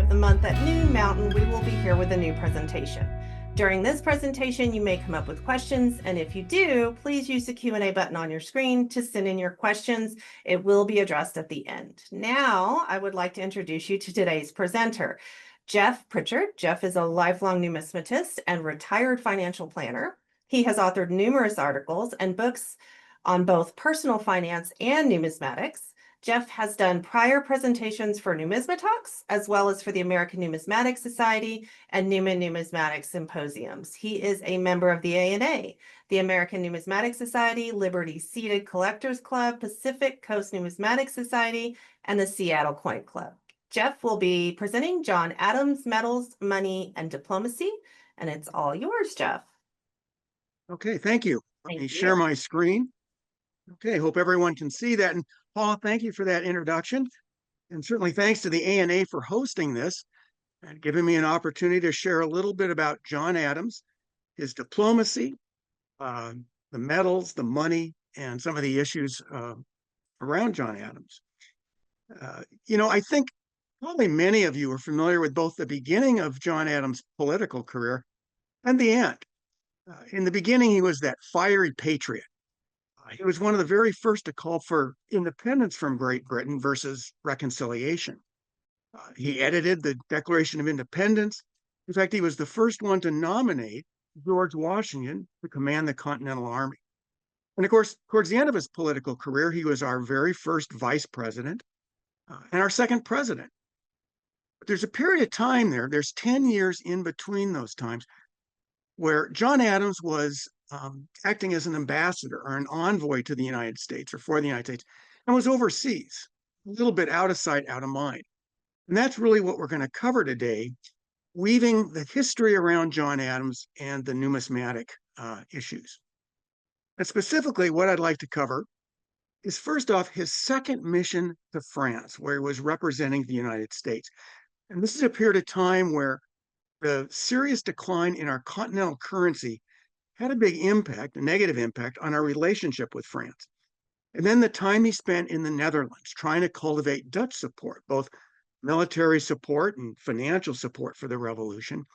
the month at noon Mountain, we will be here with a new presentation. During this presentation, you may come up with questions, and if you do, please use the Q&A button on your screen to send in your questions. It will be addressed at the end. Now, I would like to introduce you to today's presenter, Jeff Pritchard. Jeff is a lifelong numismatist and retired financial planner. He has authored numerous articles and books on both personal finance and numismatics. Jeff has done prior presentations for NumismaTalks, as well as for the American Numismatic Society and Newman Numismatic Symposiums. He is a member of the ANA, the American Numismatic Society, Liberty Seated Collectors Club, Pacific Coast Numismatic Society, and the Seattle Coin Club. Jeff will be presenting John Adams, Metals, Money, and Diplomacy, and it's all yours, Jeff. Okay, thank you. Let me share my screen. Okay, hope everyone can see that. And Paul, thank you for that introduction. And certainly thanks to the ANA for hosting this and giving me an opportunity to share a little bit about John Adams, his diplomacy, the metals, the money, and some of the issues around John Adams. I think probably many of you are familiar with both the beginning of John Adams' political career and the end. In the beginning, he was that fiery patriot. He was one of the very first to call for independence from Great Britain versus reconciliation. He edited the Declaration of Independence. In fact, he was the first one to nominate George Washington to command the Continental Army. And of course, towards the end of his political career, he was our very first vice president and our second president. But there's a period of time there's 10 years in between those times, where John Adams was acting as an ambassador or an envoy to the United States or for the United States, and was overseas, a little bit out of sight, out of mind. And that's really what we're going to cover today, weaving the history around John Adams and the numismatic issues. And specifically, what I'd like to cover is first off, his second mission to France, where he was representing the United States. And this is a period of time where the serious decline in our continental currency had a big impact, a negative impact on our relationship with France. And then the time he spent in the Netherlands trying to cultivate Dutch support, both military support and financial support for the revolution.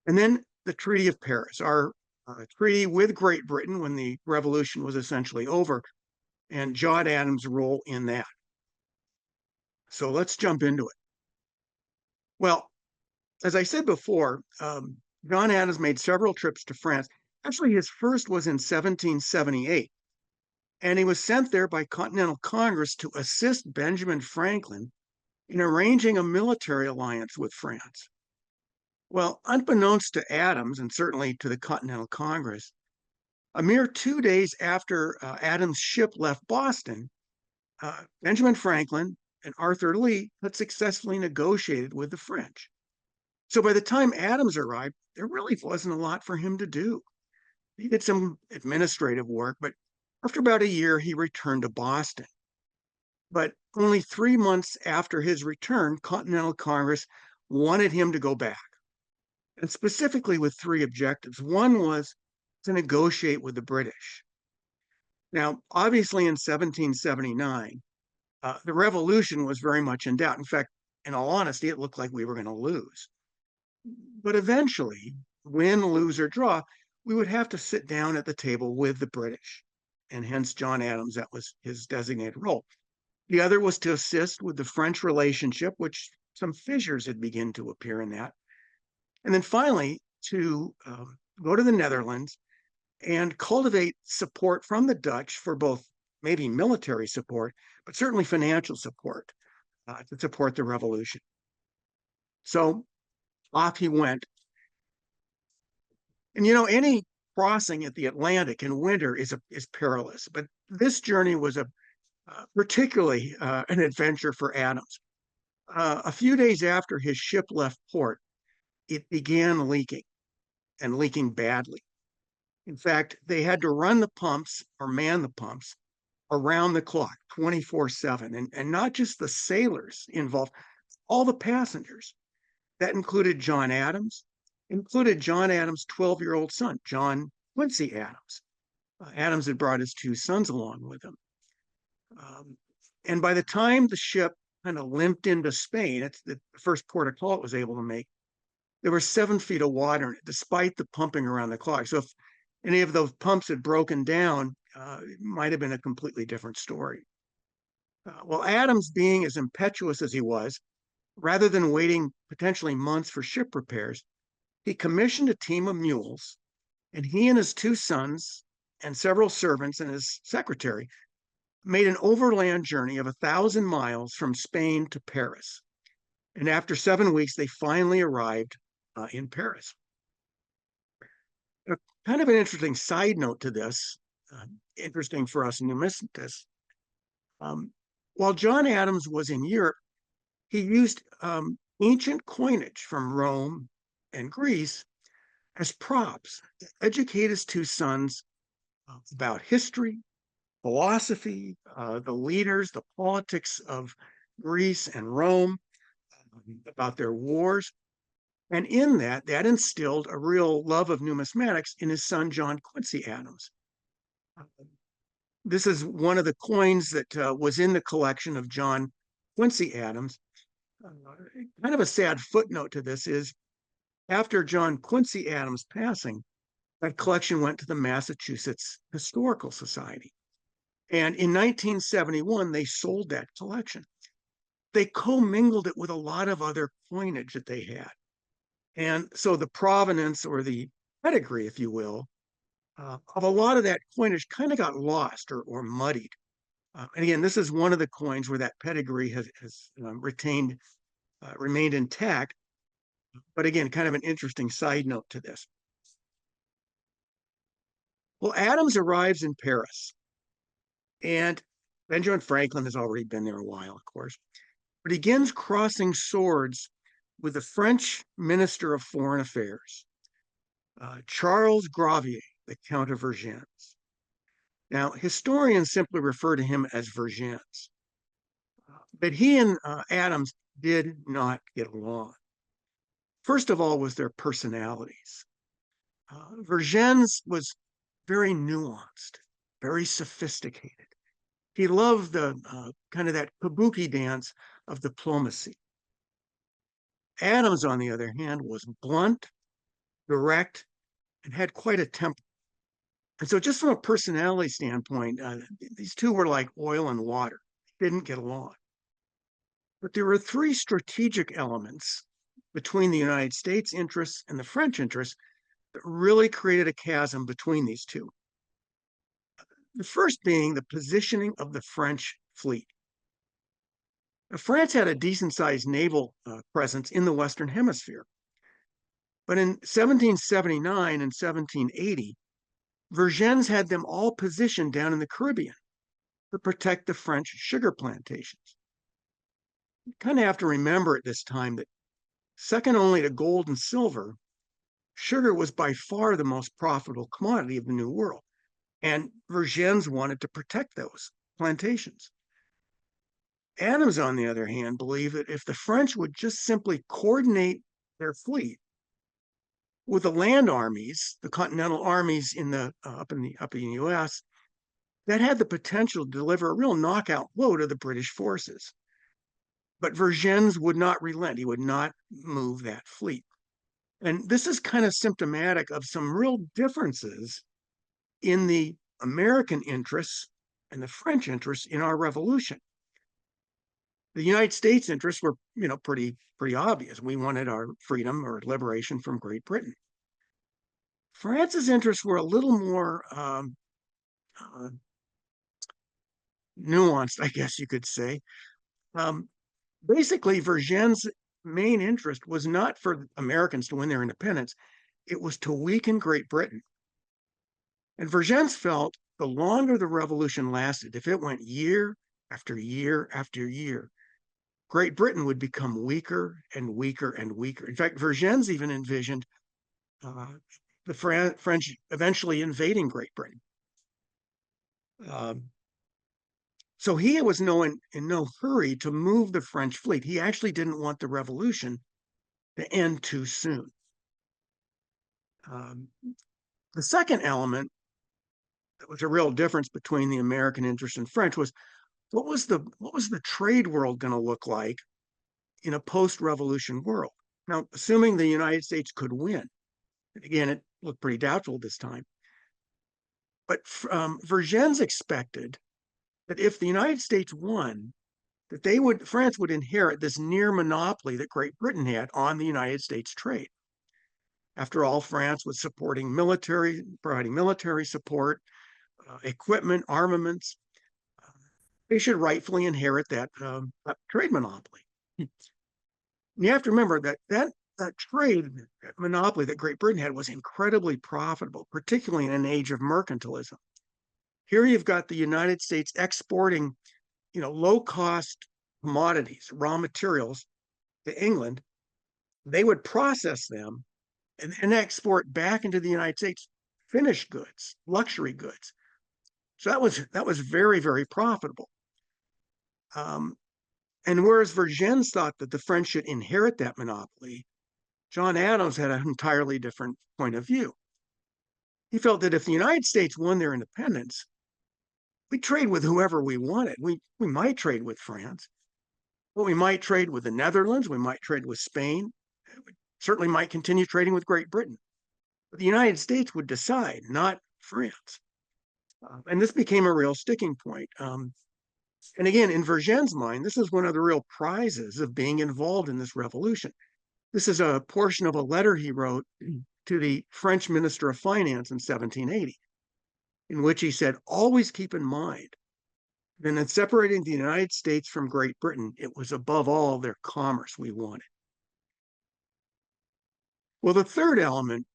And then the Treaty of Paris, our treaty with Great Britain when the revolution was essentially over, and John Adams' role in that. So let's jump into it. Well, as I said before, John Adams made several trips to France. Actually, his first was in 1778, and he was sent there by Continental Congress to assist Benjamin Franklin in arranging a military alliance with France. Well, unbeknownst to Adams, and certainly to the Continental Congress, a mere 2 days after Adams' ship left Boston, Benjamin Franklin and Arthur Lee had successfully negotiated with the French. So by the time Adams arrived, there really wasn't a lot for him to do. He did some administrative work, but after about a year, he returned to Boston. But only 3 months after his return, Continental Congress wanted him to go back, and specifically with 3 objectives. One was to negotiate with the British. Now, obviously in 1779, the revolution was very much in doubt. In fact, in all honesty, it looked like we were going to lose. But eventually, win, lose, or draw, we would have to sit down at the table with the British. And hence, John Adams, that was his designated role. The other was to assist with the French relationship, which some fissures had begun to appear in that. And then finally, to go to the Netherlands and cultivate support from the Dutch for both maybe military support, but certainly financial support to support the revolution. So off he went. And any crossing at the Atlantic in winter is perilous, but this journey was particularly an adventure for Adams. A few days after his ship left port, it began leaking, and leaking badly. In fact, they had to run the pumps or man the pumps around the clock, 24/7, and not just the sailors involved, all the passengers. That included John Adams, included John Adams' 12-year-old son, John Quincy Adams. Adams had brought his 2 sons along with him. And by the time the ship kind of limped into Spain. It's the first port of call it was able to make. There were 7 feet of water in it, despite the pumping around the clock. So if any of those pumps had broken down, it might have been a completely different story. Well, Adams, being as impetuous as he was, rather than waiting potentially months for ship repairs, he commissioned a team of mules, and he and his 2 sons and several servants and his secretary made an overland journey of 1,000 miles from Spain to Paris. And after 7 weeks, they finally arrived in Paris. Kind of an interesting side note to this, interesting for us numismatists. While John Adams was in Europe, he used ancient coinage from Rome and Greece as props to educate his 2 sons about history, philosophy, the leaders, the politics of Greece and Rome, about their wars. And in that instilled a real love of numismatics in his son, John Quincy Adams. This is one of the coins that was in the collection of John Quincy Adams. Kind of a sad footnote to this is, after John Quincy Adams' passing, that collection went to the Massachusetts Historical Society. And in 1971, they sold that collection. They commingled it with a lot of other coinage that they had. And so the provenance, or the pedigree, if you will, of a lot of that coinage kind of got lost or muddied. And again, this is one of the coins where that pedigree has remained intact. But again, kind of an interesting side note to this. Well, Adams arrives in Paris, and Benjamin Franklin has already been there a while, of course, but he begins crossing swords with the French Minister of Foreign Affairs, Charles Gravier, the Count of Vergennes. Now, historians simply refer to him as Vergennes, but he and Adams did not get along. First of all was their personalities. Vergennes was very nuanced, very sophisticated. He loved the kind of that kabuki dance of diplomacy. Adams, on the other hand, was blunt, direct, and had quite a temper. And so just from a personality standpoint, these 2 were like oil and water. They didn't get along. But there were 3 strategic elements between the United States interests and the French interests that really created a chasm between these 2. The first being the positioning of the French fleet. France had a decent-sized naval presence in the Western Hemisphere. But in 1779 and 1780, Vergennes had them all positioned down in the Caribbean to protect the French sugar plantations. You kind of have to remember at this time that, second only to gold and silver, sugar was by far the most profitable commodity of the New World. And Vergennes wanted to protect those plantations. Adams, on the other hand, believed that if the French would just simply coordinate their fleet with the land armies, the Continental armies up in the U.S., that had the potential to deliver a real knockout blow to the British forces. But Vergennes would not relent. He would not move that fleet. And this is kind of symptomatic of some real differences in the American interests and the French interests in our revolution. The United States interests were, pretty obvious. We wanted our freedom or liberation from Great Britain. France's interests were a little more nuanced, I guess you could say. Basically, Vergennes' main interest was not for Americans to win their independence. It was to weaken Great Britain. And Vergennes felt the longer the revolution lasted, if it went year after year after year, Great Britain would become weaker and weaker and weaker. In fact, Vergennes even envisioned the French eventually invading Great Britain. So he was in no hurry to move the French fleet. He actually didn't want the revolution to end too soon. The second element that was a real difference between the American interest and French was what was the trade world going to look like in a post-revolution world? Now, assuming the United States could win, and again, it looked pretty doubtful this time, but Vergennes expected that if the United States won, that France would inherit this near monopoly that Great Britain had on the United States trade. After all, France was providing military support, equipment, armaments. They should rightfully inherit that trade monopoly. You have to remember that trade monopoly that Great Britain had was incredibly profitable, particularly in an age of mercantilism. Here you've got the United States exporting, low-cost commodities, raw materials to England. They would process them and export back into the United States finished goods, luxury goods. So that was very, very profitable. And whereas Vergennes thought that the French should inherit that monopoly, John Adams had an entirely different point of view. He felt that if the United States won their independence, we'd trade with whoever we wanted. We might trade with France, but we might trade with the Netherlands, we might trade with Spain, we certainly might continue trading with Great Britain. But the United States would decide, not France. And this became a real sticking point. And again, in Vergennes' mind, this is one of the real prizes of being involved in this revolution. This is a portion of a letter he wrote to the French Minister of Finance in 1780, in which he said, always keep in mind that in separating the United States from Great Britain, it was above all their commerce we wanted. Well, the third element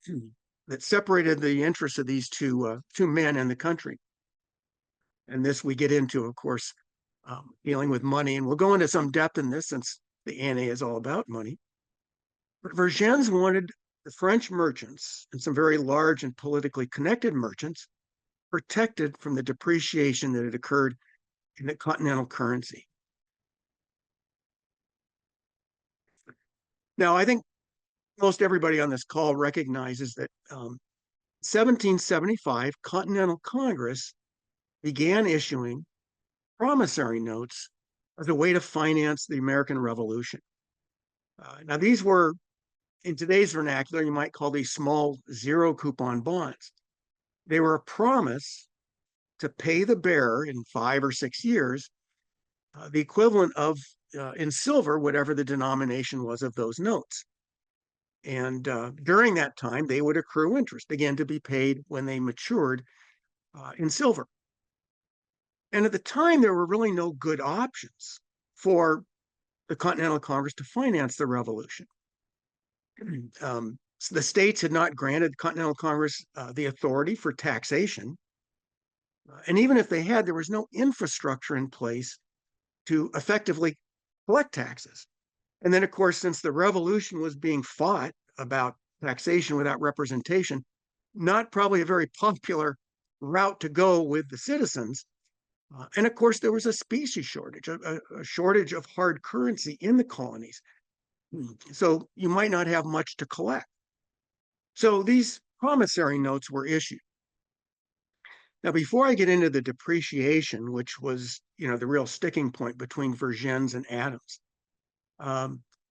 that separated the interests of these two men and the country, and this we get into, of course, dealing with money, and we'll go into some depth in this since the ANA is all about money. But Vergennes wanted the French merchants, and some very large and politically connected merchants, protected from the depreciation that had occurred in the continental currency. Now, I think most everybody on this call recognizes that 1775, Continental Congress began issuing promissory notes as a way to finance the American Revolution. Now, these were, in today's vernacular, you might call these small zero coupon bonds. They were a promise to pay the bearer in 5 or 6 years the equivalent of, in silver, whatever the denomination was of those notes. And during that time, they would accrue interest, again, to be paid when they matured in silver. And at the time, there were really no good options for the Continental Congress to finance the revolution. The states had not granted Continental Congress the authority for taxation. And even if they had, there was no infrastructure in place to effectively collect taxes. And then, of course, since the revolution was being fought about taxation without representation, not probably a very popular route to go with the citizens. And of course, there was a specie shortage, a shortage of hard currency in the colonies. So you might not have much to collect. So these promissory notes were issued. Now, before I get into the depreciation, which was, the real sticking point between Vergennes and Adams,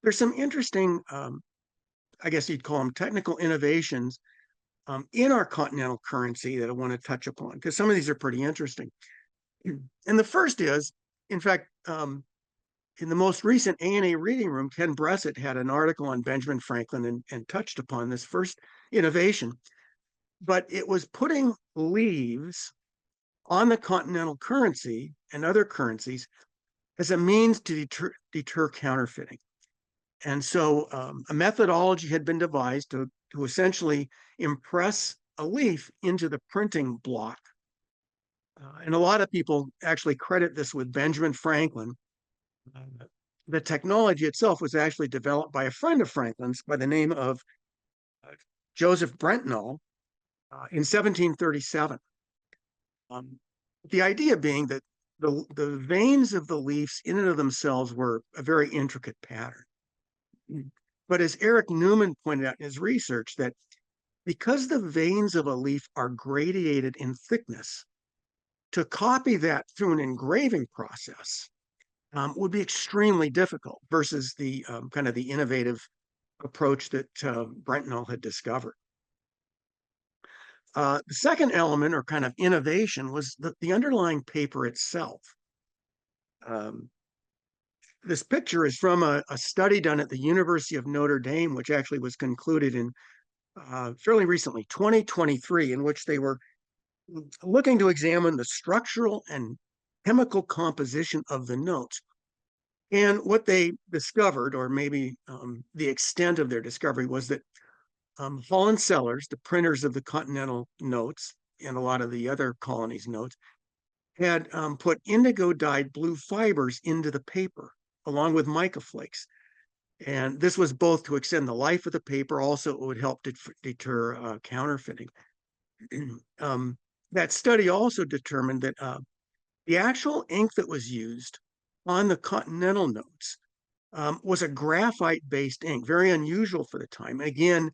there's some interesting, I guess you'd call them technical innovations in our continental currency that I want to touch upon, because some of these are pretty interesting. And the first is, in fact, in the most recent ANA reading room, Ken Bressett had an article on Benjamin Franklin and touched upon this first innovation. But it was putting leaves on the continental currency and other currencies as a means to deter counterfeiting. And so a methodology had been devised to essentially impress a leaf into the printing block. And a lot of people actually credit this with Benjamin Franklin. The technology itself was actually developed by a friend of Franklin's by the name of Joseph Brentnall in 1737. The idea being that the veins of the leaves in and of themselves were a very intricate pattern. But as Eric Newman pointed out in his research, that because the veins of a leaf are gradated in thickness, to copy that through an engraving process would be extremely difficult versus the kind of the innovative approach that Brentnall had discovered. The second element or kind of innovation was the underlying paper itself. This picture is from a study done at the University of Notre Dame, which actually was concluded in fairly recently, 2023, in which they were looking to examine the structural and chemical composition of the notes. And what they discovered, or maybe the extent of their discovery, was that Holland Sellers, the printers of the Continental notes and a lot of the other colonies' notes, had put indigo-dyed blue fibers into the paper, along with mica flakes. And this was both to extend the life of the paper, also it would help to deter counterfeiting. That study also determined that the actual ink that was used on the Continental notes was a graphite-based ink, very unusual for the time. Again,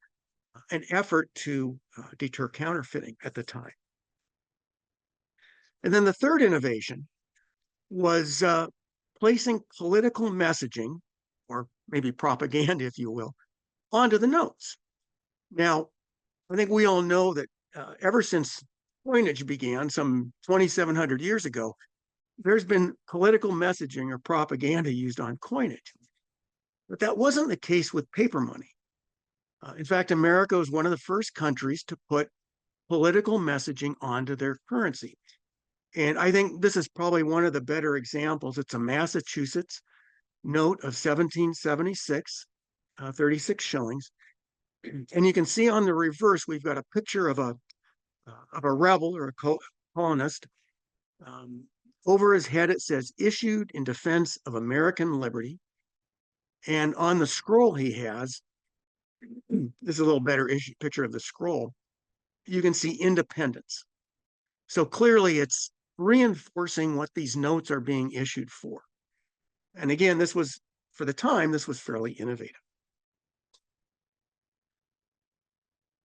an effort to deter counterfeiting at the time. And then the third innovation was placing political messaging, or maybe propaganda, if you will, onto the notes. Now, I think we all know that ever since coinage began some 2,700 years ago, there's been political messaging or propaganda used on coinage. But that wasn't the case with paper money. In fact, America was one of the first countries to put political messaging onto their currency. And I think this is probably one of the better examples. It's a Massachusetts note of 1776, 36 shillings. And you can see on the reverse, we've got a picture of a rebel or a colonist. Over his head, it says, "Issued in defense of American liberty." And on the scroll he has, this is a little better picture of the scroll, you can see independence. So clearly it's reinforcing what these notes are being issued for. And again, this was, for the time, this was fairly innovative.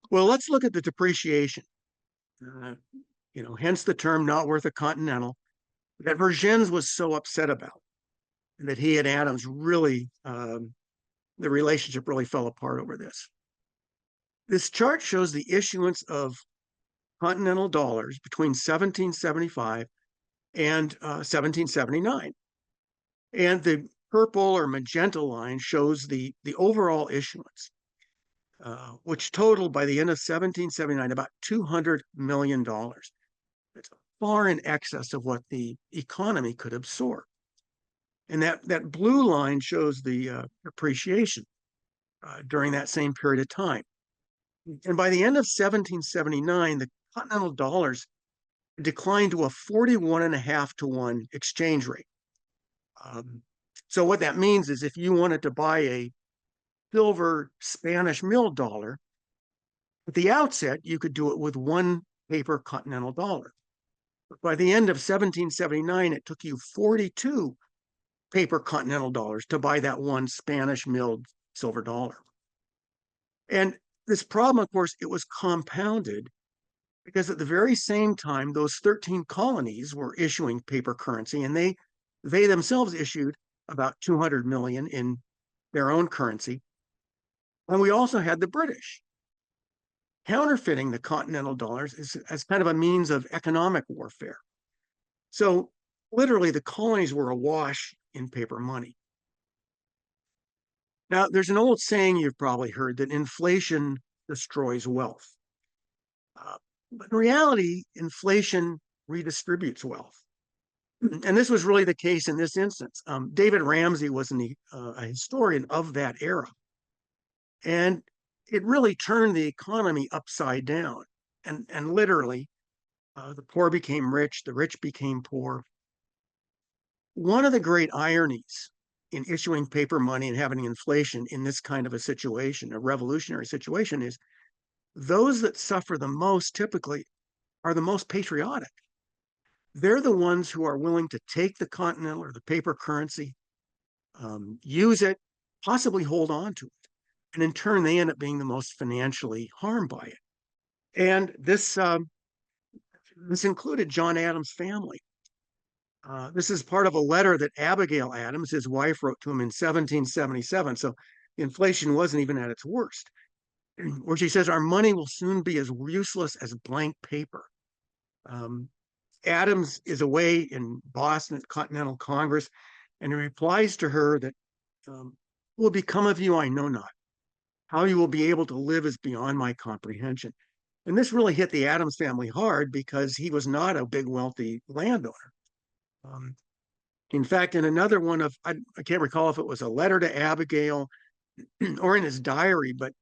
Well, let's look at the depreciation. Hence the term "not worth a Continental," that Vergennes was so upset about, that he and Adams really, the relationship really fell apart over this. This chart shows the issuance of Continental dollars between 1775 and 1779. And the purple or magenta line shows the overall issuance, which totaled by the end of 1779 about $200 million. It's far in excess of what the economy could absorb. And that blue line shows the appreciation during that same period of time. And by the end of 1779, the Continental dollars declined to a 41.5 to 1 exchange rate. So what that means is if you wanted to buy a silver Spanish mill dollar, at the outset, you could do it with one paper Continental dollar. But by the end of 1779, it took you 42 paper Continental dollars to buy that one Spanish milled silver dollar. And this problem, of course, it was compounded because at the very same time, those 13 colonies were issuing paper currency, and they themselves issued about 200 million in their own currency. And we also had the British counterfeiting the Continental dollars as kind of a means of economic warfare. So literally the colonies were awash in paper money. Now, there's an old saying you've probably heard that inflation destroys wealth. But in reality, inflation redistributes wealth. And this was really the case in this instance. David Ramsey was a historian of that era. And it really turned the economy upside down. And literally, the poor became rich, the rich became poor. One of the great ironies in issuing paper money and having inflation in this kind of a situation, a revolutionary situation, is those that suffer the most typically are the most patriotic. They're the ones who are willing to take the Continental or the paper currency, use it, possibly hold on to it. And in turn, they end up being the most financially harmed by it. And this, This included John Adams' family. This is part of a letter that Abigail Adams, his wife, wrote to him in 1777. So inflation wasn't even at its worst, where she says, "Our money will soon be as useless as blank paper." Um, Adams is away in Boston at Continental Congress, and he replies to her that, "What will become of you, I know not. How you will be able to live is beyond my comprehension." And this really hit the Adams family hard because he was not a big, wealthy landowner. Um, in fact, in another one of, I can't recall if it was a letter to Abigail or in his diary, but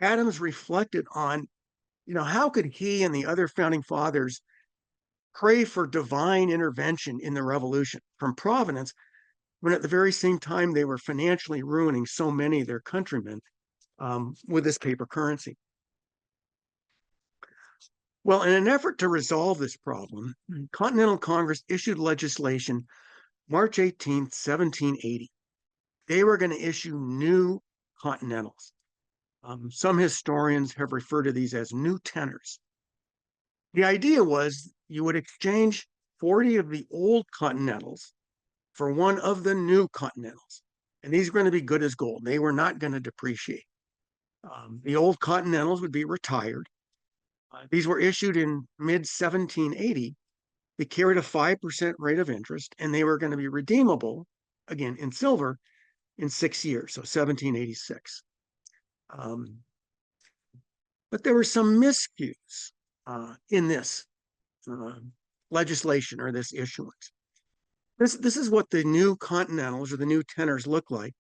Adams reflected on, how could he and the other founding fathers pray for divine intervention in the revolution from Providence when at the very same time they were financially ruining so many of their countrymen with this paper currency. Well, in an effort to resolve this problem, Continental Congress issued legislation March 18th, 1780. They were going to issue new Continentals. Some historians have referred to these as new tenors. The idea was you would exchange 40 of the old Continentals for one of the new Continentals. And these were going to be good as gold. They were not going to depreciate. The old Continentals would be retired. These were issued in mid 1780. They carried a 5% rate of interest, and they were going to be redeemable, again, in silver in 6 years, so 1786. But there were some miscues in this legislation or this issuance. This is what the new Continentals or the new tenors look like.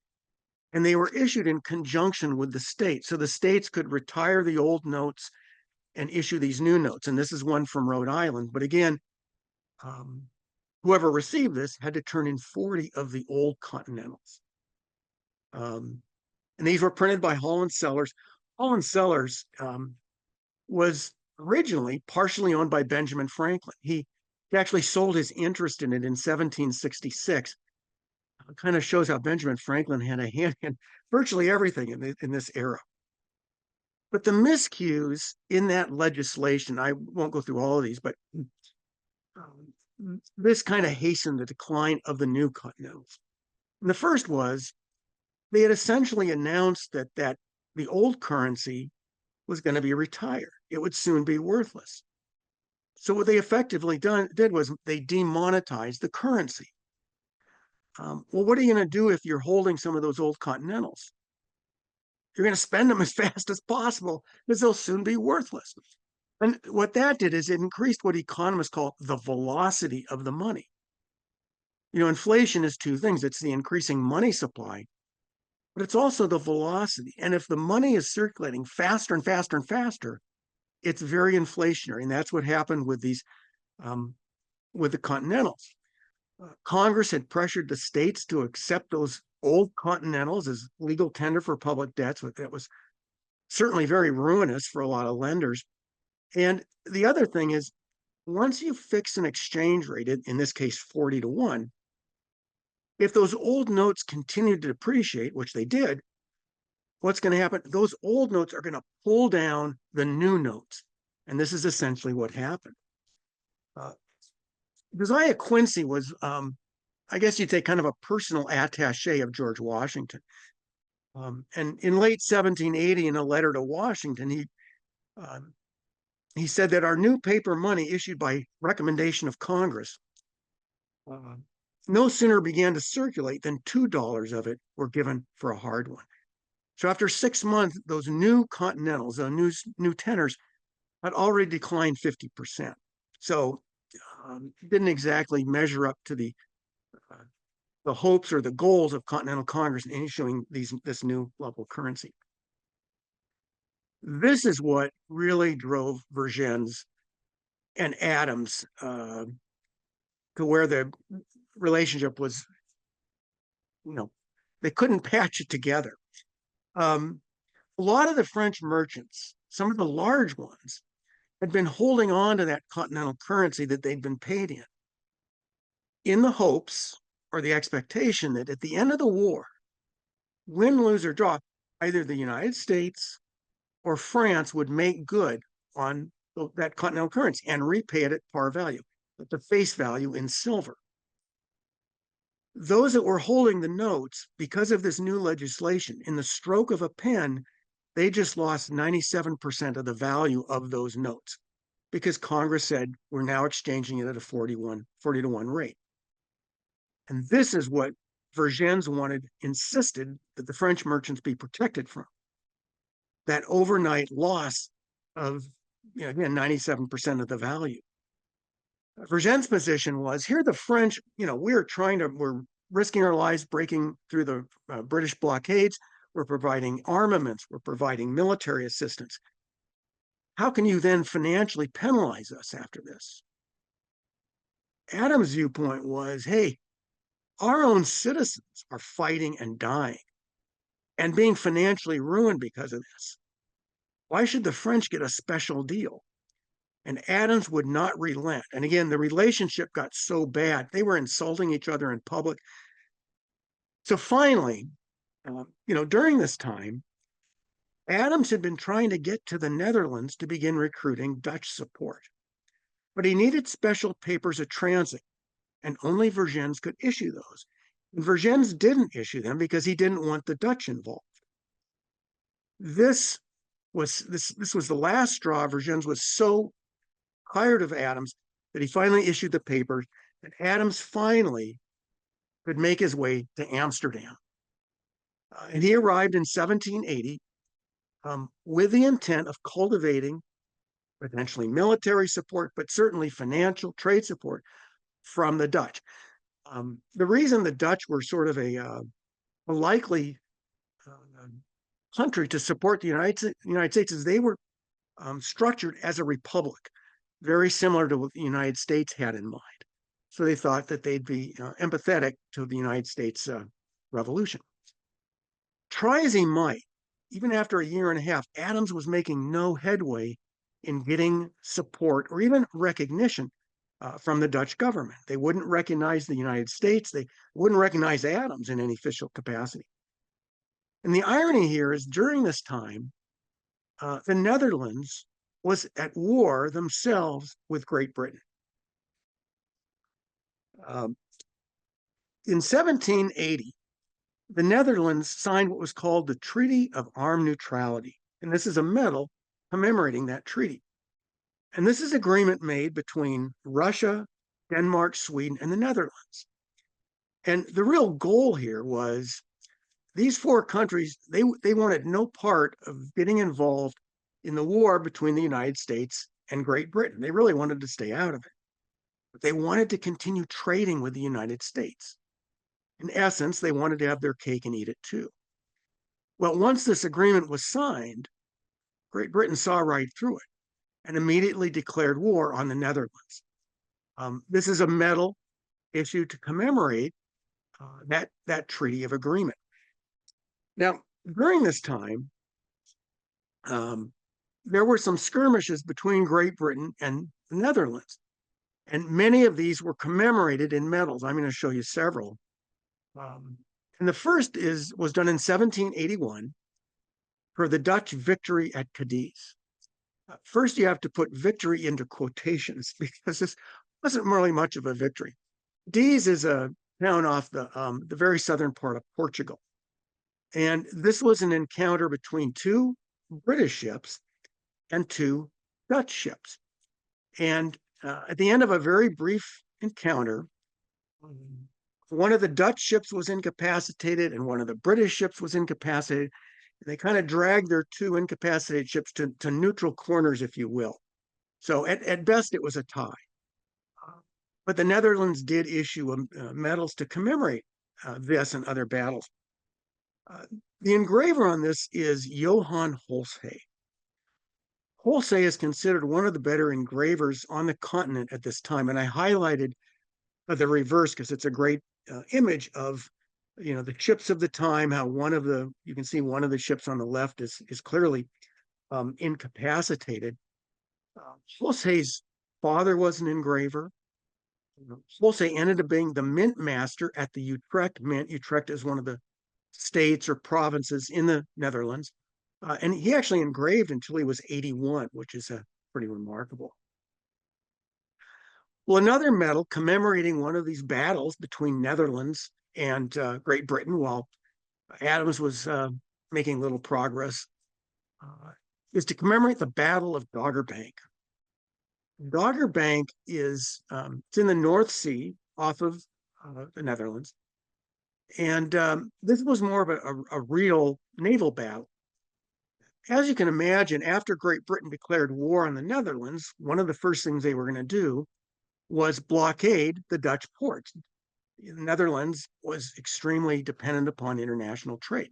And they were issued in conjunction with the state. So the states could retire the old notes and issue these new notes. And this is one from Rhode Island. But again, whoever received this had to turn in 40 of the old Continentals. And these were printed by Hall and Sellers. Hall and Sellers was originally partially owned by Benjamin Franklin. He actually sold his interest in it in 1766. It kind of shows how Benjamin Franklin had a hand in virtually everything in this era. But the miscues in that legislation, I won't go through all of these, but this kind of hastened the decline of the new Continentals. And the first was they had essentially announced that the old currency was going to be retired. It would soon be worthless. So what they effectively did was they demonetized the currency. Well, what are you going to do if you're holding some of those old Continentals? You're going to spend them as fast as possible because they'll soon be worthless. And what that did is it increased what economists call the velocity of the money. Inflation is two things. It's the increasing money supply, but it's also the velocity. And if the money is circulating faster and faster and faster, it's very inflationary. And that's what happened with these, with the Continentals. Congress had pressured the states to accept those old Continentals as legal tender for public debts. That was certainly very ruinous for a lot of lenders. And the other thing is, once you fix an exchange rate, in this case 40 to 1, if those old notes continue to depreciate, which they did, what's going to happen? Those old notes are going to pull down the new notes. And this is essentially what happened. Josiah Quincy was, I guess you'd say, kind of a personal attaché of George Washington. And in late 1780, in a letter to Washington, he said that our new paper money issued by recommendation of Congress no sooner began to circulate than $2 of it were given for a hard one. So after 6 months, those new Continentals, those new tenors, had already declined 50%. So didn't exactly measure up to the hopes or the goals of Continental Congress in issuing this new local currency. This is what really drove Vergennes and Adams to where the relationship was, they couldn't patch it together. A lot of the French merchants, some of the large ones, had been holding on to that continental currency that they'd been paid in the hopes or the expectation that at the end of the war, win, lose, or draw, either the United States or France would make good on that continental currency and repay it at par value, at the face value in silver. Those that were holding the notes, because of this new legislation, in the stroke of a pen, they just lost 97% of the value of those notes because Congress said we're now exchanging it at a 40 to 1 rate. And this is what Vergennes insisted that the French merchants be protected from. That overnight loss of, again, 97% of the value. Vergennes' position was, here the French, we're risking our lives breaking through the British blockades. We're providing armaments. We're providing military assistance. How can you then financially penalize us after this? Adams' viewpoint was, hey, our own citizens are fighting and dying and being financially ruined because of this. Why should the French get a special deal? And Adams would not relent. And again, the relationship got so bad. They were insulting each other in public. So finally, during this time, Adams had been trying to get to the Netherlands to begin recruiting Dutch support. But he needed special papers of transit, and only Vergennes could issue those. And Vergennes didn't issue them because he didn't want the Dutch involved. This was the last straw. Vergennes was so tired of Adams that he finally issued the papers, and Adams finally could make his way to Amsterdam. And he arrived in 1780 with the intent of cultivating potentially military support, but certainly financial trade support from the Dutch. The reason the Dutch were sort of a likely country to support the United States is they were structured as a republic, very similar to what the United States had in mind. So they thought that they'd be empathetic to the United States Revolution. Try as he might, even after a year and a half, Adams was making no headway in getting support or even recognition from the Dutch government. They wouldn't recognize the United States. They wouldn't recognize Adams in any official capacity. And the irony here is during this time, the Netherlands was at war themselves with Great Britain. In 1780, the Netherlands signed what was called the Treaty of Armed Neutrality. And this is a medal commemorating that treaty. And this is an agreement made between Russia, Denmark, Sweden, and the Netherlands. And the real goal here was these four countries, they wanted no part of getting involved in the war between the United States and Great Britain. They really wanted to stay out of it. But they wanted to continue trading with the United States. In essence, they wanted to have their cake and eat it too. Well, once this agreement was signed, Great Britain saw right through it and immediately declared war on the Netherlands. This is a medal issued to commemorate that treaty of agreement. Now, during this time, there were some skirmishes between Great Britain and the Netherlands, and many of these were commemorated in medals. I'm going to show you several. And the first was done in 1781 for the Dutch victory at Cadiz. First, you have to put victory into quotations because this wasn't really much of a victory. Cadiz is a town off the very southern part of Portugal. And this was an encounter between two British ships and two Dutch ships. And at the end of a very brief encounter, one of the Dutch ships was incapacitated and one of the British ships was incapacitated. They kind of dragged their two incapacitated ships to neutral corners, if you will. So at best, it was a tie. But the Netherlands did issue medals to commemorate this and other battles. The engraver on this is Johan Holsay. Holsay is considered one of the better engravers on the continent at this time. And I highlighted the reverse because it's a great image of the ships of the time, how you can see one of the ships on the left is clearly incapacitated. Holsay's father was an engraver. Holsay ended up being the mint master at the Utrecht Mint. Utrecht is one of the states or provinces in the Netherlands. And he actually engraved until he was 81, which is a pretty remarkable. Well, another medal commemorating one of these battles between Netherlands and Great Britain while Adams was making little progress is to commemorate the Battle of Dogger Bank. Dogger Bank is it's in the North Sea off of the Netherlands. And this was more of a real naval battle. As you can imagine, after Great Britain declared war on the Netherlands, one of the first things they were going to do was blockade the Dutch ports. The Netherlands was extremely dependent upon international trade.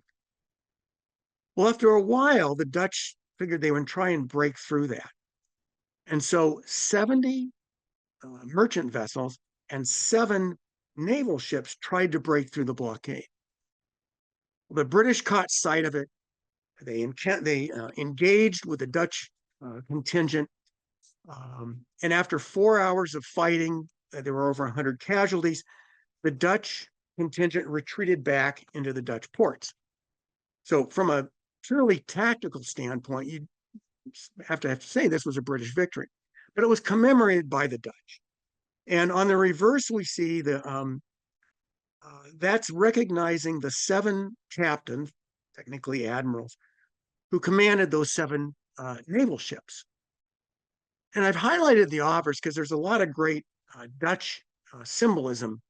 Well, after a while, the Dutch figured they would try and break through that. And so 70 merchant vessels and 7 naval ships tried to break through the blockade. The British caught sight of it. They engaged with the Dutch contingent. And after 4 hours of fighting, there were over 100 casualties. The Dutch contingent retreated back into the Dutch ports. So from a purely tactical standpoint, you have to say this was a British victory, but it was commemorated by the Dutch. And on the reverse, we see that's recognizing the 7 captains, technically admirals, who commanded those 7 naval ships. And I've highlighted the obverse because there's a lot of great Dutch symbolism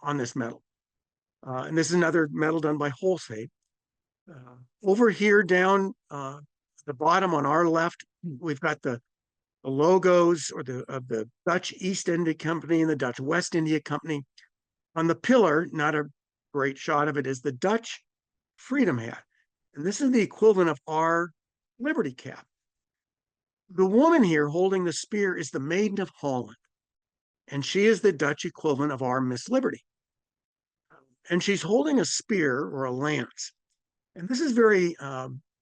on this medal. And this is another medal done by Holsate. Over here down the bottom on our left, we've got the logos of the Dutch East India Company and the Dutch West India Company. On the pillar, not a great shot of it, is the Dutch Freedom Hat. And this is the equivalent of our Liberty Cap. The woman here holding the spear is the Maiden of Holland. And she is the Dutch equivalent of our Miss Liberty. And she's holding a spear or a lance. And this is very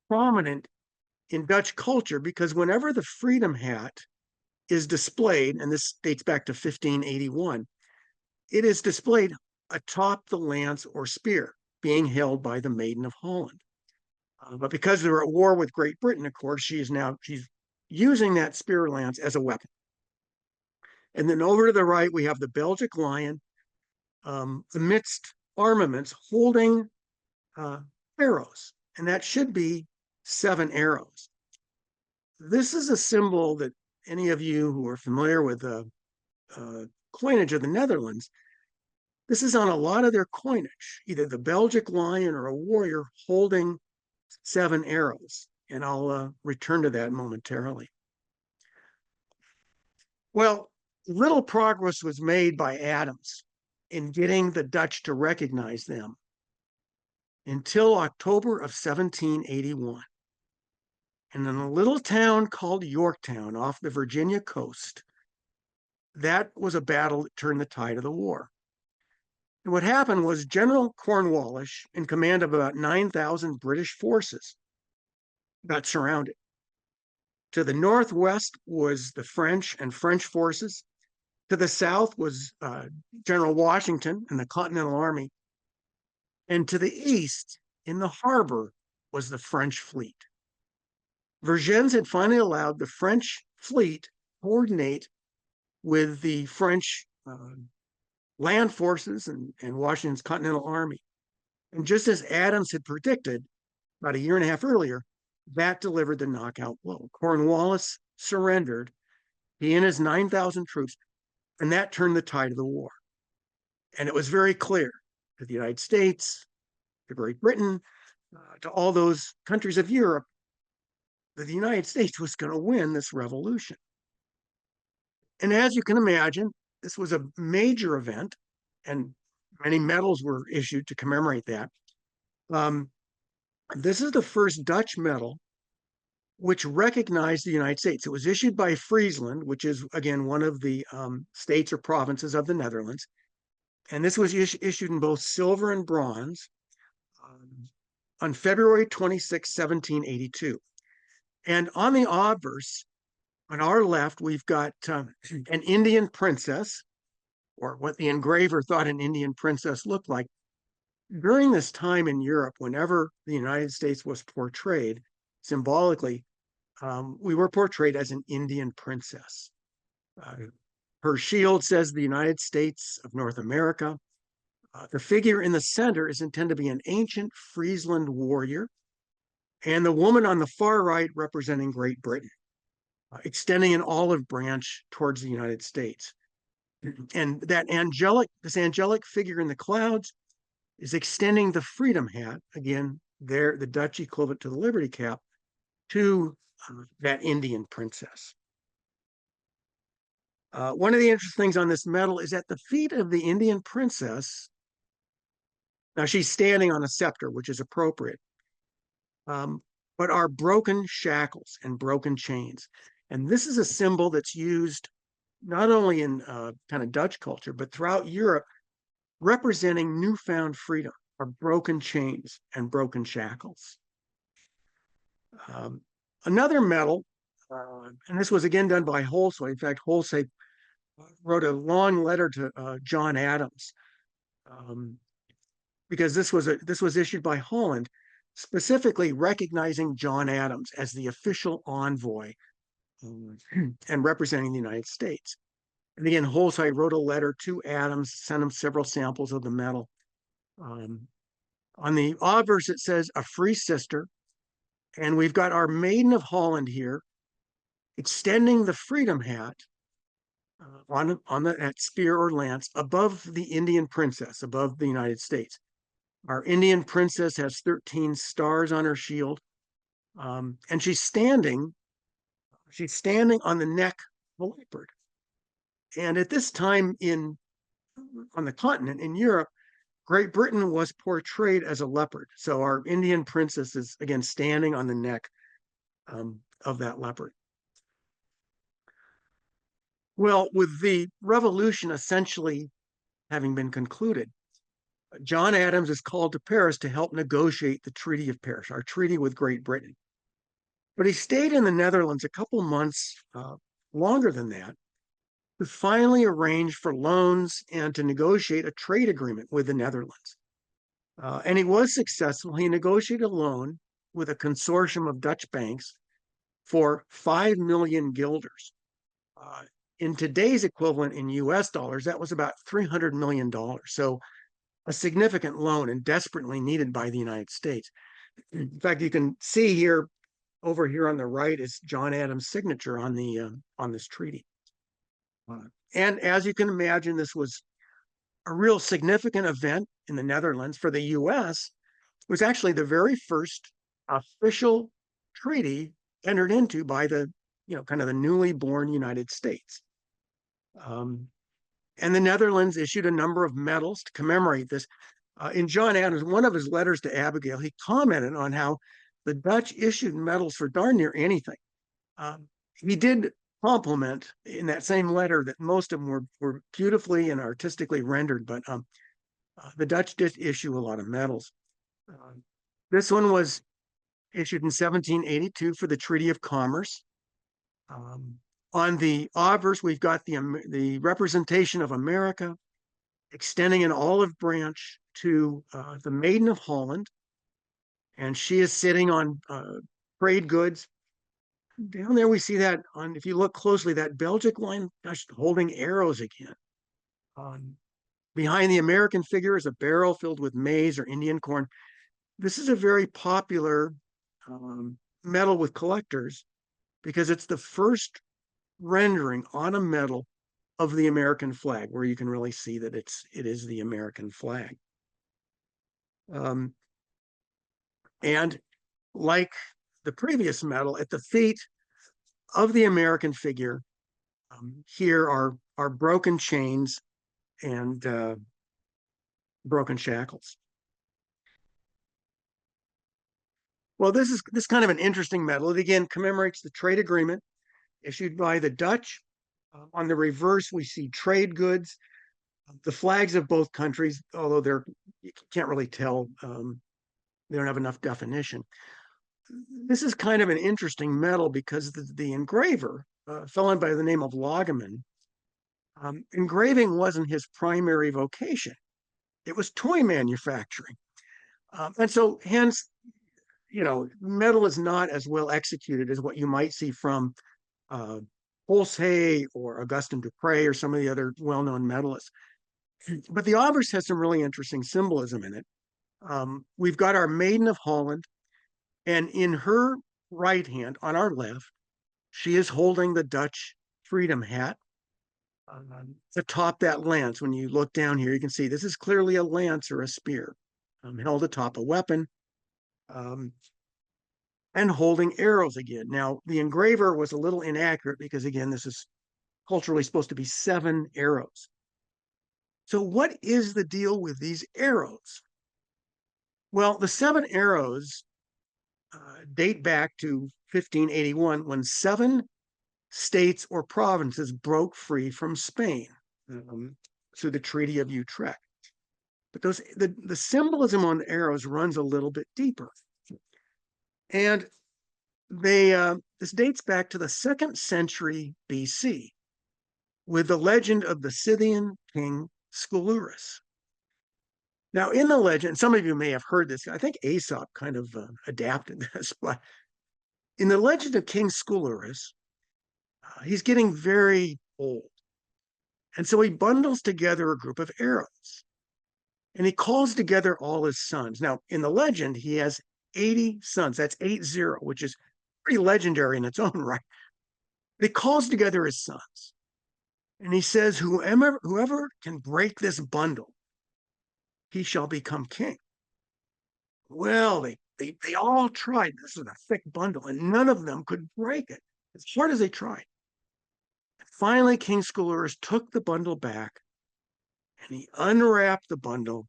prominent in Dutch culture because whenever the Freedom Hat is displayed, and this dates back to 1581, it is displayed atop the lance or spear being held by the Maiden of Holland. But because they're at war with Great Britain, of course, she's using that spear lance as a weapon. And then over to the right, we have the Belgic lion amidst armaments holding arrows, and that should be 7 arrows. This is a symbol that any of you who are familiar with the coinage of the Netherlands, this is on a lot of their coinage, either the Belgic lion or a warrior holding 7 arrows. And I'll return to that momentarily. Well, little progress was made by Adams in getting the Dutch to recognize them until October of 1781. And in a little town called Yorktown off the Virginia coast, that was a battle that turned the tide of the war. And what happened was General Cornwallis, in command of about 9,000 British forces, got surrounded. To the northwest was the French and French forces. To the south was General Washington and the Continental Army. And to the east, in the harbor, was the French fleet. Vergennes had finally allowed the French fleet to coordinate with the French land forces and Washington's Continental Army. And just as Adams had predicted about a year and a half earlier, that delivered the knockout blow. Cornwallis surrendered, he and his 9,000 troops, and that turned the tide of the war. And it was very clear to the United States, to Great Britain, to all those countries of Europe, that the United States was going to win this revolution. And as you can imagine, this was a major event, and many medals were issued to commemorate that. This is the first Dutch medal which recognized the United States. It was issued by Friesland, which is, again, one of the states or provinces of the Netherlands. And this was issued in both silver and bronze on February 26, 1782. And on the obverse, on our left, we've got an Indian princess, or what the engraver thought an Indian princess looked like. During this time in Europe, whenever the United States was portrayed symbolically, we were portrayed as an Indian princess. Her shield says the United States of North America. The figure in the center is intended to be an ancient Friesland warrior, and the woman on the far right representing Great Britain, extending an olive branch towards the United States. And this angelic figure in the clouds is extending the freedom hat, again, there, the Dutch equivalent to the Liberty Cap, to that Indian princess. One of the interesting things on this medal is at the feet of the Indian princess. Now she's standing on a scepter, which is appropriate, but are broken shackles and broken chains. And this is a symbol that's used not only in kind of Dutch culture, but throughout Europe, representing newfound freedom, or broken chains and broken shackles. Another medal, and this was again done by Holsay. In fact, Holsay wrote a long letter to John Adams, because this was issued by Holland, specifically recognizing John Adams as the official envoy and representing the United States. And again, Holsay wrote a letter to Adams, sent him several samples of the medal. On the obverse, it says, "A free sister." And we've got our Maiden of Holland here, extending the freedom hat on that spear or lance above the Indian princess, above the United States. Our Indian princess has 13 stars on her shield, and she's standing on the neck of a leopard. And at this time on the continent, in Europe, Great Britain was portrayed as a leopard. So our Indian princess is, again, standing on the neck of that leopard. Well, with the revolution essentially having been concluded, John Adams is called to Paris to help negotiate the Treaty of Paris, our treaty with Great Britain. But he stayed in the Netherlands a couple months longer than that, to finally arrange for loans and to negotiate a trade agreement with the Netherlands. And he was successful. He negotiated a loan with a consortium of Dutch banks for 5 million guilders. In today's equivalent in US dollars, that was about $300 million. So a significant loan and desperately needed by the United States. In fact, you can see here, over here on the right, is John Adams' signature on this treaty. And as you can imagine, this was a real significant event in the Netherlands. For the US, it was actually the very first official treaty entered into by the, kind of the newly born United States. And the Netherlands issued a number of medals to commemorate this. In John Adams, one of his letters to Abigail, he commented on how the Dutch issued medals for darn near anything. He did compliment in that same letter that most of them were beautifully and artistically rendered, but the Dutch did issue a lot of medals. This one was issued in 1782 for the Treaty of Commerce. On the obverse, we've got the representation of America extending an olive branch to the Maiden of Holland, and she is sitting on trade goods. Down there, we see that if you look closely, that Belgic line, gosh, holding arrows again. Behind the American figure is a barrel filled with maize or Indian corn. This is a very popular medal with collectors because it's the first rendering on a medal of the American flag, where you can really see that it is the American flag. And like the previous medal, at the feet of the American figure, here are broken chains and broken shackles. Well, this is kind of an interesting medal. It again commemorates the trade agreement issued by the Dutch. On the reverse, we see trade goods, the flags of both countries, although you can't really tell, they don't have enough definition. This is kind of an interesting medal because the engraver, a fellow by the name of Loggeman, engraving wasn't his primary vocation. It was toy manufacturing. And so hence, metal is not as well executed as what you might see from Holsay or Augustin Dupre or some of the other well-known medalists. But the obverse has some really interesting symbolism in it. We've got our Maiden of Holland, and in her right hand, on our left, she is holding the Dutch freedom hat. Atop that lance, when you look down here, you can see this is clearly a lance or a spear, held atop a weapon, and holding arrows again. Now, the engraver was a little inaccurate because, again, this is culturally supposed to be 7 arrows. So what is the deal with these arrows? Well, the 7 arrows date back to 1581, when 7 states or provinces broke free from Spain through the Treaty of Utrecht. But the symbolism on the arrows runs a little bit deeper. And this dates back to the 2nd century BC with the legend of the Scythian king Scalurus. Now, in the legend, some of you may have heard this. I think Aesop kind of adapted this, but in the legend of King Scalurus, he's getting very old. And so he bundles together a group of arrows and he calls together all his sons. Now, in the legend, he has 80 sons. That's 80, which is pretty legendary in its own right. But he calls together his sons and he says, whoever can break this bundle, he shall become king. Well, they all tried. This was a thick bundle and none of them could break it as hard as they tried. Finally, King Scalurus took the bundle back and he unwrapped the bundle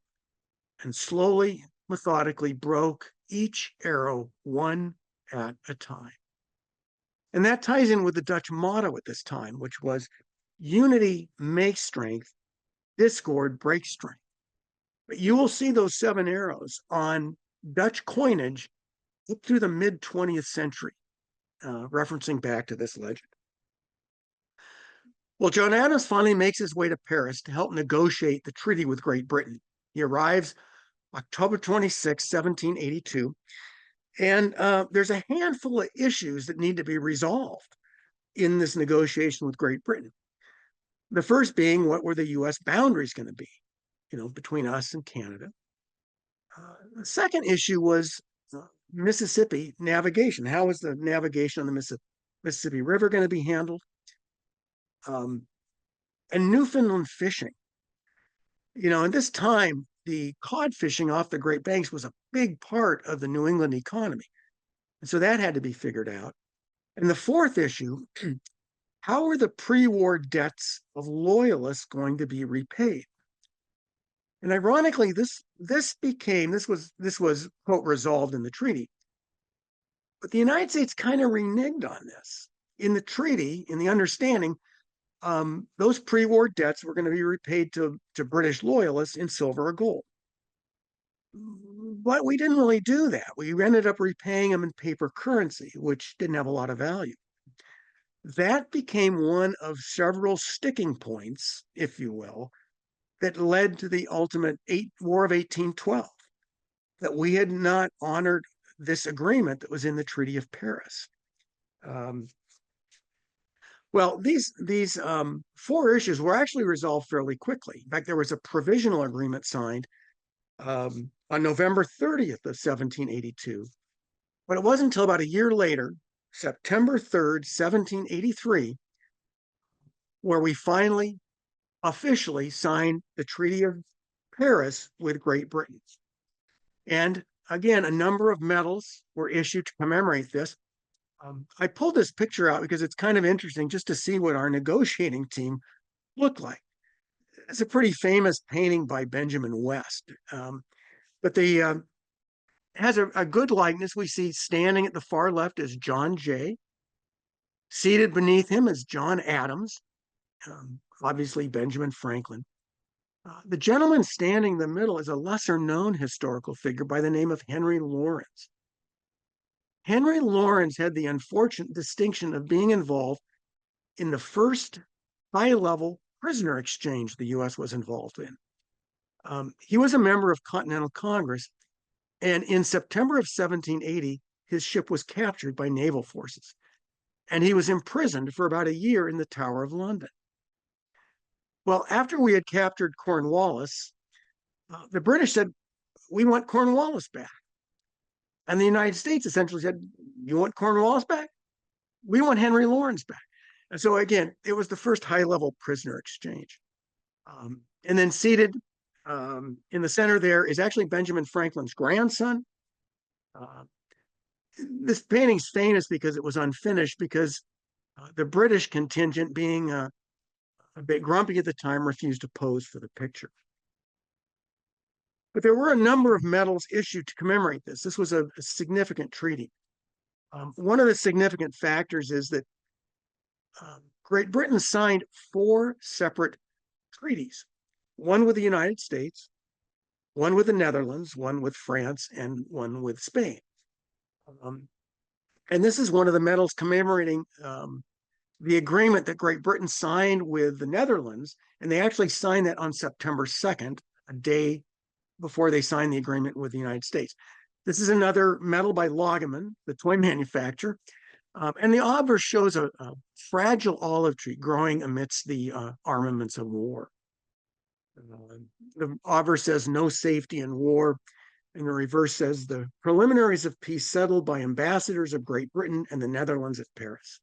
and slowly, methodically broke each arrow one at a time. And that ties in with the Dutch motto at this time, which was unity makes strength, discord breaks strength. But you will see those 7 arrows on Dutch coinage up through the mid-20th century, referencing back to this legend. Well, John Adams finally makes his way to Paris to help negotiate the treaty with Great Britain. He arrives October 26, 1782, and there's a handful of issues that need to be resolved in this negotiation with Great Britain. The first being, what were the U.S. boundaries going to be, between us and Canada? The second issue was Mississippi navigation. How was the navigation on the Mississippi River going to be handled? And Newfoundland fishing. In this time, the cod fishing off the Great Banks was a big part of the New England economy. And so that had to be figured out. And the fourth issue, how are the pre-war debts of loyalists going to be repaid? And ironically, this was quote resolved in the treaty. But the United States kind of reneged on this. In the treaty, in the understanding, those pre-war debts were going to be repaid to British loyalists in silver or gold. But we didn't really do that. We ended up repaying them in paper currency, which didn't have a lot of value. That became one of several sticking points, if you will, that led to the ultimate War of 1812, that we had not honored this agreement that was in the Treaty of Paris. Well, these 4 issues were actually resolved fairly quickly. In fact, there was a provisional agreement signed on November 30th of 1782. But it wasn't until about a year later, September 3rd, 1783, where we finally officially signed the Treaty of Paris with Great Britain. And again, a number of medals were issued to commemorate this. I pulled this picture out because it's kind of interesting just to see what our negotiating team looked like. It's a pretty famous painting by Benjamin West, but the has a good likeness. We see standing at the far left is John Jay. Seated beneath him is John Adams, obviously Benjamin Franklin. The gentleman standing in the middle is a lesser-known historical figure by the name of Henry Lawrence. Henry Lawrence had the unfortunate distinction of being involved in the first high-level prisoner exchange the U.S. was involved in. He was a member of Continental Congress, And in September of 1780, his ship was captured by naval forces, and he was imprisoned for about a year in the Tower of London. Well, after we had captured Cornwallis, the British said, "We want Cornwallis back." And the United States essentially said, "You want Cornwallis back? We want Henry Lawrence back." And so again, it was the first high-level prisoner exchange. And then seated in the center there is actually Benjamin Franklin's grandson. This painting's famous because it was unfinished, because the British contingent, being a bit grumpy at the time, refused to pose for the picture. But there were a number of medals issued to commemorate this. This was a significant treaty. One of the significant factors is that Great Britain signed 4 separate treaties, one with the United States, one with the Netherlands, one with France, and one with Spain. And this is one of the medals commemorating the agreement that Great Britain signed with the Netherlands, and they actually signed that on September 2nd, a day before they signed the agreement with the United States. This is another medal by Loggeman, the toy manufacturer. And the obverse shows a fragile olive tree growing amidst the armaments of war. The obverse says, "No safety in war." And the reverse says, "The preliminaries of peace settled by ambassadors of Great Britain and the Netherlands at Paris."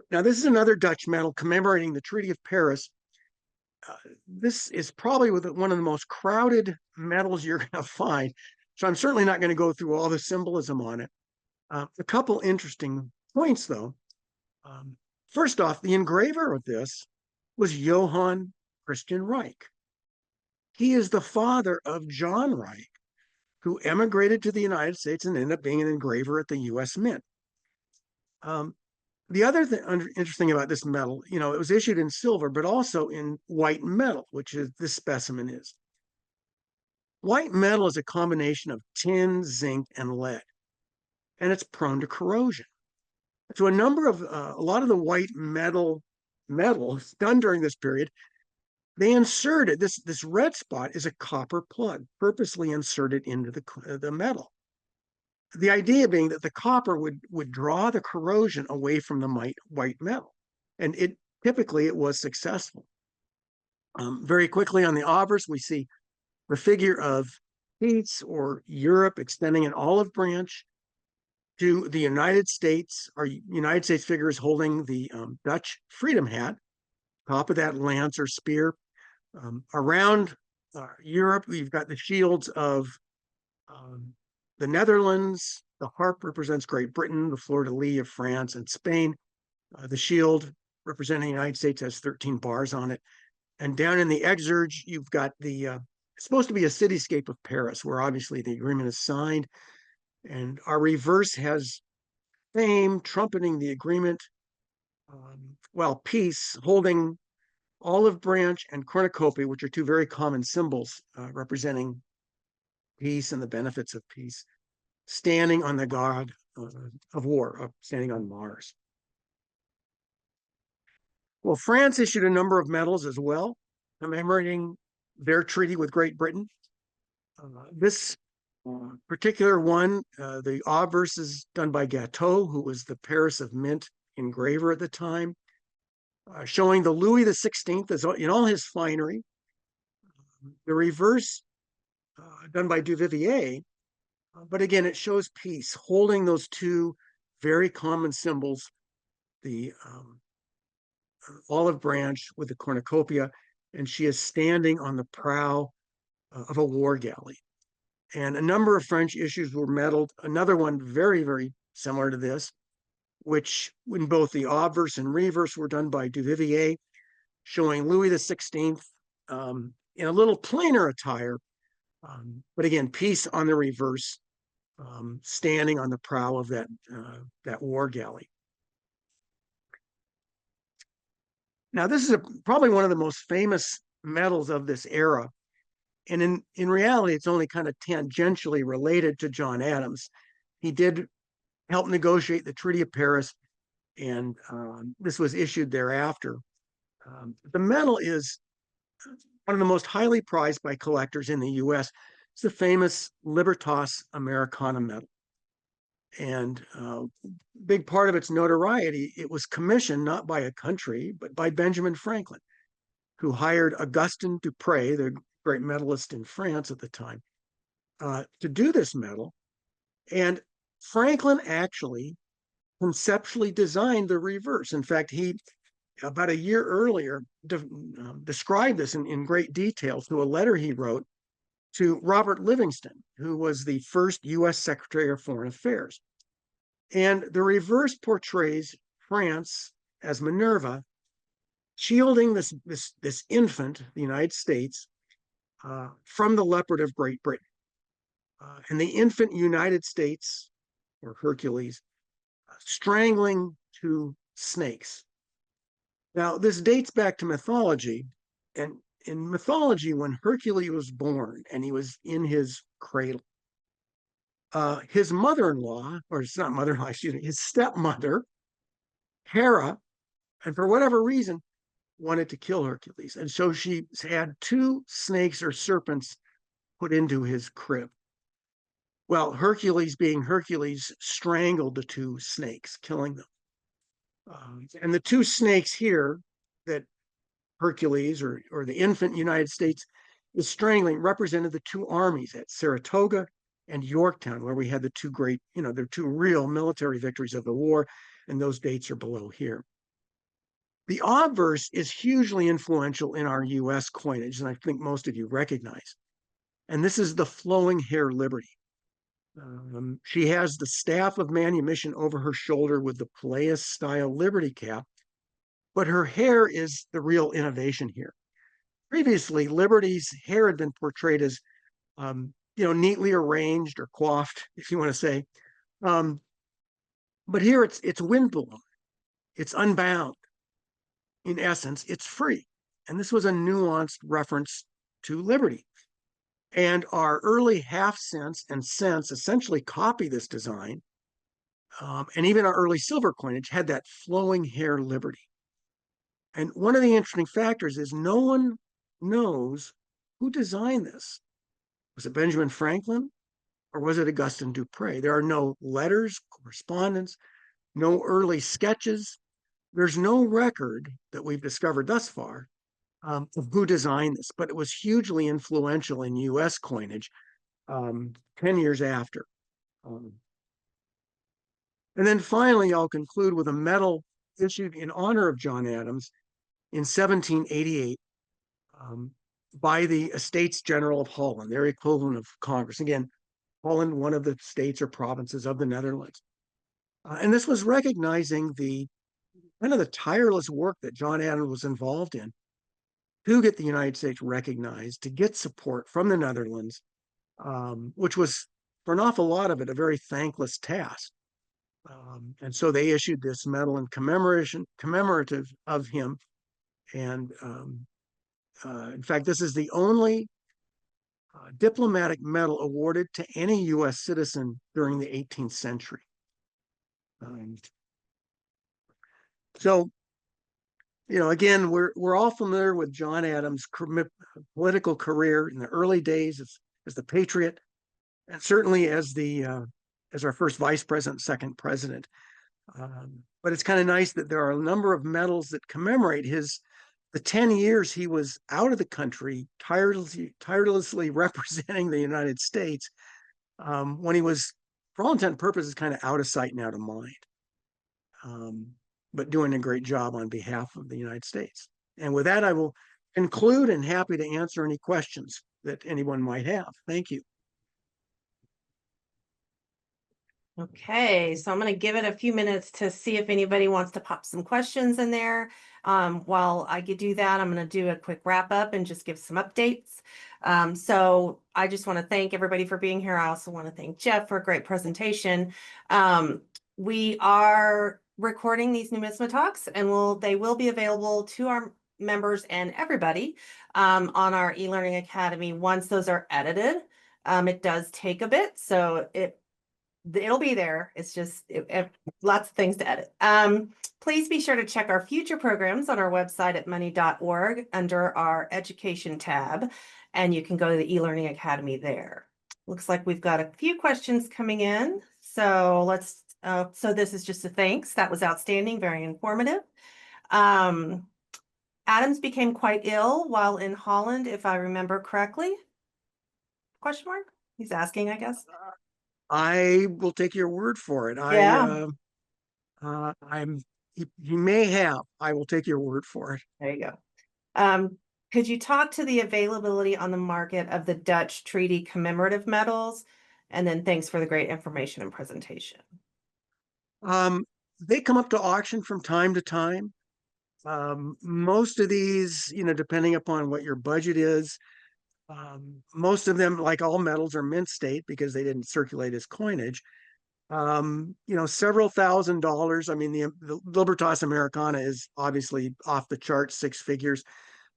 Now, this is another Dutch medal commemorating the Treaty of Paris. This is probably one of the most crowded medals you're going to find. So I'm certainly not going to go through all the symbolism on it. A couple interesting points, though. First off, the engraver of this was Johann Christian Reich. He is the father of John Reich, who emigrated to the United States and ended up being an engraver at the U.S. Mint. The other thing interesting about this medal, it was issued in silver, but also in white metal, which is this specimen is. White metal is a combination of tin, zinc, and lead, and it's prone to corrosion. So a lot of the white medals done during this period, they inserted this red spot is a copper plug, purposely inserted into the metal. The idea being that the copper would draw the corrosion away from the white metal, and typically it was successful. Very quickly on the obverse, we see the figure of peace, or Europe, extending an olive branch to the United States. Our United States figure is holding the Dutch freedom hat, top of that lance or spear. Around Europe, we've got the shields of the Netherlands. The harp represents Great Britain, the fleur-de-lis of France and Spain. The shield representing the United States has 13 bars on it. And down in the exurge, you've got it's supposed to be a cityscape of Paris, where obviously the agreement is signed. And our reverse has fame trumpeting the agreement, while peace holding olive branch and cornucopia, which are 2 very common symbols representing peace and the benefits of peace, standing on the god of war, standing on Mars. Well, France issued a number of medals as well, commemorating their treaty with Great Britain. This particular one, the obverse is done by Gatteau, who was the Paris of Mint engraver at the time, showing the Louis XVI in all his finery. The reverse, done by Duvivier, but again, it shows peace, holding those 2 very common symbols, the olive branch with the cornucopia, and she is standing on the prow of a war galley. And a number of French issues were medaled. Another one very, very similar to this, which in both the obverse and reverse were done by Duvivier, showing Louis XVI in a little plainer attire, but again, peace on the reverse, standing on the prow of that war galley. Now, this is probably one of the most famous medals of this era. And in reality, it's only kind of tangentially related to John Adams. He did help negotiate the Treaty of Paris, and this was issued thereafter. The medal is one of the most highly prized by collectors in the U.S., It's the famous Libertas Americana medal. And big part of its notoriety, it was commissioned not by a country, but by Benjamin Franklin, who hired Augustin Dupre, the great medalist in France at the time, to do this medal. And Franklin actually conceptually designed the reverse. In fact, he, about a year earlier, described this in great detail through a letter he wrote to Robert Livingston, who was the first U.S. Secretary of Foreign Affairs. And the reverse portrays France as Minerva, shielding this infant, the United States, from the leopard of Great Britain. And the infant United States, or Hercules, strangling two snakes. Now, this dates back to mythology. And in mythology, when Hercules was born and he was in his cradle, his mother-in-law, or it's not mother-in-law, excuse me, his stepmother, Hera, and for whatever reason, wanted to kill Hercules. And so she had two snakes or serpents put into his crib. Well, Hercules, being Hercules, strangled the two snakes, killing them. And the two snakes here that Hercules, or the infant United States, is strangling, represented the two armies at Saratoga and Yorktown, where we had the two great, the two real military victories of the war, and those dates are below here. The obverse is hugely influential in our U.S. coinage, and I think most of you recognize. And this is the flowing hair liberty. She has the staff of manumission over her shoulder with the Peleus-style liberty cap, but her hair is the real innovation here. Previously, Liberty's hair had been portrayed as, neatly arranged or coiffed, if you want to say. But here it's wind blown, it's unbound. In essence, it's free. And this was a nuanced reference to liberty. And our early half cents and cents essentially copy this design. And even our early silver coinage had that flowing hair liberty. And one of the interesting factors is no one knows who designed this. Was it Benjamin Franklin or was it Augustin Dupre? There are no letters, correspondence, no early sketches. There's no record that we've discovered thus far of who designed this, but it was hugely influential in U.S. coinage 10 years after. And then finally, I'll conclude with a medal issued in honor of John Adams in 1788 by the Estates General of Holland, their equivalent of Congress. Again, Holland, one of the states or provinces of the Netherlands. And this was recognizing the tireless work that John Adams was involved in to get the United States recognized, to get support from the Netherlands, which was, for an awful lot of it, a very thankless task. And so they issued this medal in commemorative of him. And in fact, this is the only diplomatic medal awarded to any U.S. citizen during the 18th century. So, again, we're all familiar with John Adams' political career in the early days as the patriot, and certainly as our first vice president, second president. But it's kind of nice that there are a number of medals that commemorate the 10 years he was out of the country, tirelessly representing the United States, when he was, for all intent and purposes, kind of out of sight and out of mind. But doing a great job on behalf of the United States. And with that, I will conclude and happy to answer any questions that anyone might have. Thank you. Okay, so I'm going to give it a few minutes to see if anybody wants to pop some questions in there. While I do that, I'm going to do a quick wrap up and just give some updates. So I just want to thank everybody for being here. I also want to thank Jeff for a great presentation. We are recording these NumismaTalks, and they will be available to our members and everybody on our e-learning academy once those are edited. It does take a bit, so it'll be there. It's just lots of things to edit. Please be sure to check our future programs on our website at money.org under our education tab, and you can go to the e-learning academy there. Looks like we've got a few questions coming in. So so this is just a thanks. That was outstanding, very informative. Adams became quite ill while in Holland, if I remember correctly. Question mark? He's asking, I guess. I will take your word for it. Yeah. He may have. I will take your word for it. There you go. Could you talk to the availability on the market of the Dutch treaty commemorative medals? And then thanks for the great information and presentation. They come up to auction from time to time. Most of these, depending upon what your budget is, most of them, like all medals, are mint state because they didn't circulate as coinage. Several $1,000s. I mean, the Libertas Americana is obviously off the chart, 6 figures.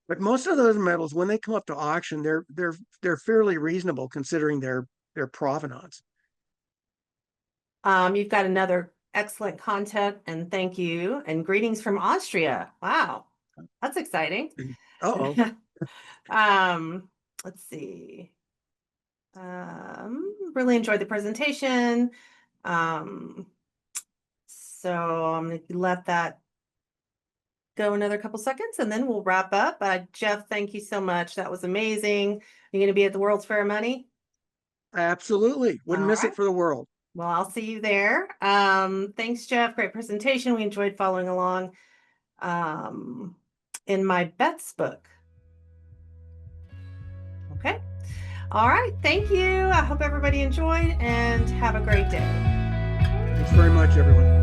But most of those medals, when they come up to auction, they're fairly reasonable considering their provenance. You've got another excellent content, and thank you. And greetings from Austria. Wow, that's exciting. Uh-oh. Let's see. Really enjoyed the presentation. So I'm going to let that go another couple seconds and then we'll wrap up. Jeff, thank you so much. That was amazing. You're going to be at the World's Fair of Money? Absolutely. Wouldn't miss it for the world. Well, I'll see you there. Thanks, Jeff. Great presentation. We enjoyed following along in my Beth's book. Okay. All right. Thank you. I hope everybody enjoyed and have a great day. Thanks very much, everyone.